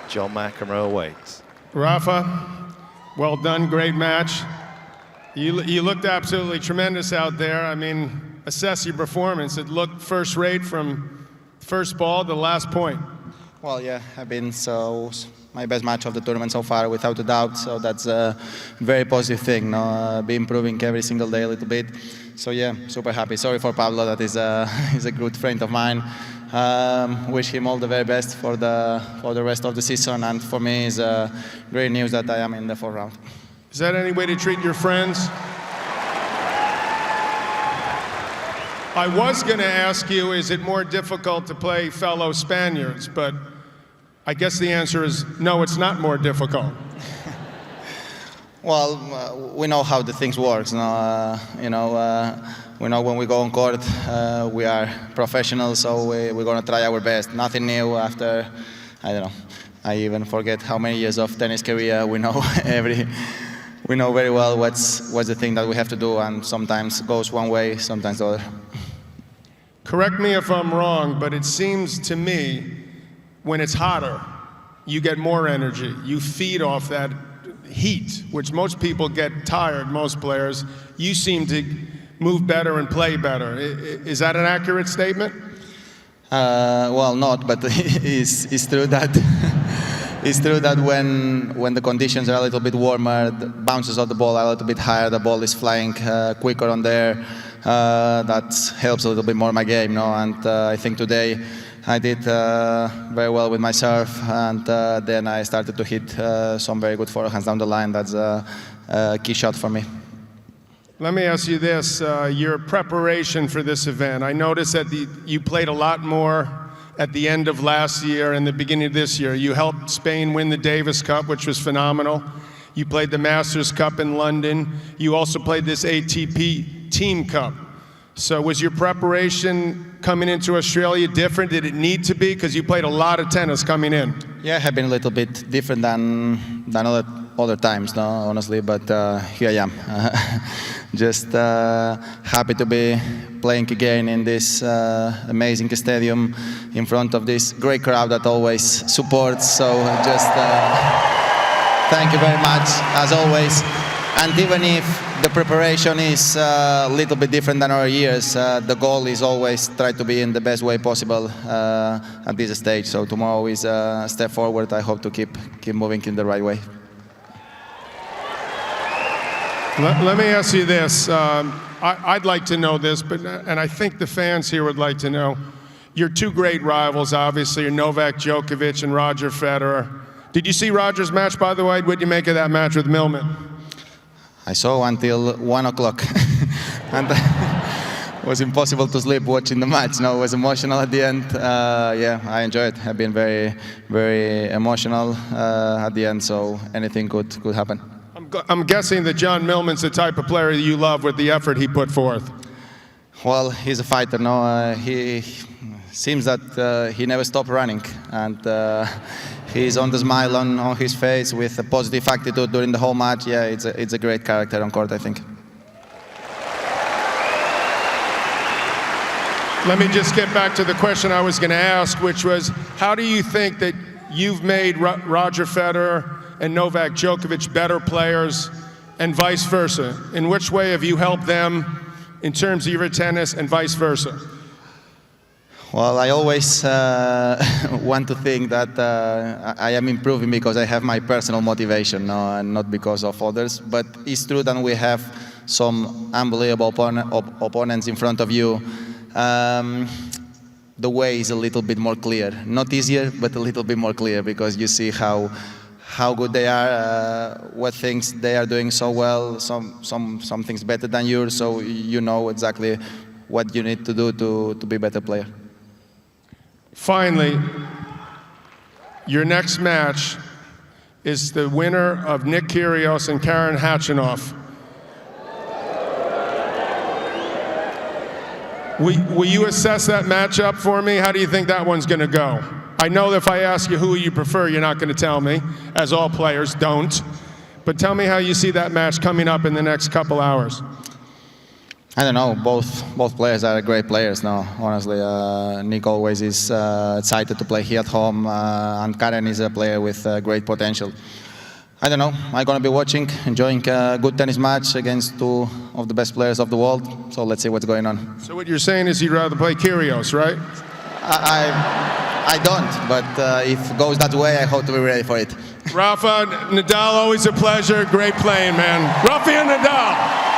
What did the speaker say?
John McEnroe awaits. Rafa, well done, great match. You looked absolutely tremendous out there. I mean, assess your performance. It looked first rate from first ball to the last point. Well, yeah, I've been my best match of the tournament so far, without a doubt. So that's a very positive thing. No, be improving every single day a little bit. So yeah, super happy. Sorry for Pablo. That is he's a good friend of mine. Wish him all the very best for the rest of the season. And for me, it's great news that I am in the 4th round. Is that any way to treat your friends? I was going to ask you, is it more difficult to play fellow Spaniards? But I guess the answer is no, it's not more difficult. Well, we know how the things work. No? We know when we go on court, we are professionals, so we're going to try our best. Nothing new after, I don't know, I even forget how many years of tennis career. We know we know very well what's the thing that we have to do, and sometimes it goes one way, sometimes the other. Correct me if I'm wrong, but it seems to me when it's hotter, you get more energy. You feed off that heat, which most people get tired, most players. You seem to move better and play better. Is that an accurate statement? Well, not, but it's true that it's true that when the conditions are a little bit warmer, the bounces of the ball are a little bit higher, the ball is flying quicker on there. That helps a little bit more my game, no? And I think today I did very well with my serve, and then I started to hit some very good forehands down the line. That's a key shot for me. Let me ask you this, your preparation for this event. I noticed that you played a lot more at the end of last year and the beginning of this year. You helped Spain win the Davis Cup, which was phenomenal. You played the Masters Cup in London. You also played this ATP Team Cup. So was your preparation coming into Australia different? Did it need to be? Because you played a lot of tennis coming in. Yeah, it had been a little bit different than other times, no, honestly, but here I am. Just happy to be playing again in this amazing stadium in front of this great crowd that always supports. So just thank you very much, as always. And even if the preparation is a little bit different than our years, the goal is always try to be in the best way possible at this stage. So tomorrow is a step forward. I hope to keep moving in the right way. Let me ask you this. I'd like to know this, and I think the fans here would like to know. Your two great rivals, obviously, are Novak Djokovic and Roger Federer. Did you see Roger's match, by the way? What did you make of that match with Millman? I saw until 1 o'clock, and it was impossible to sleep watching the match. No, it was emotional at the end. Yeah, I enjoyed it. I've been very, very emotional at the end, so anything could happen. I'm guessing that John Millman's the type of player that you love with the effort he put forth. Well, he's a fighter, no? He seems that he never stopped running, and he's on the smile on his face with a positive attitude during the whole match. Yeah, it's a great character on court, I think. Let me just get back to the question I was going to ask, which was, how do you think that you've made Roger Federer and Novak Djokovic better players, and vice versa? In which way have you helped them in terms of your tennis, and vice versa? Well, I always want to think that I am improving because I have my personal motivation, no, and not because of others. But it's true that we have some unbelievable opponents in front of you. The way is a little bit more clear. Not easier, but a little bit more clear, because you see how good they are, what things they are doing so well, some things better than yours, so you know exactly what you need to do to be a better player. Finally, your next match is the winner of Nick Kyrgios and Karen Khachanov. Will you assess that matchup for me? How do you think that one's going to go? I know that if I ask you who you prefer, you're not going to tell me, as all players don't. But tell me how you see that match coming up in the next couple hours. I don't know. Both players are great players. No, honestly, Nick always is excited to play here at home, and Karen is a player with great potential. I don't know. I'm gonna be watching, enjoying a good tennis match against two of the best players of the world. So let's see what's going on. So what you're saying is you'd rather play Kyrgios, right? I don't, but if it goes that way, I hope to be ready for it. Rafa Nadal, always a pleasure. Great playing, man. Rafael Nadal.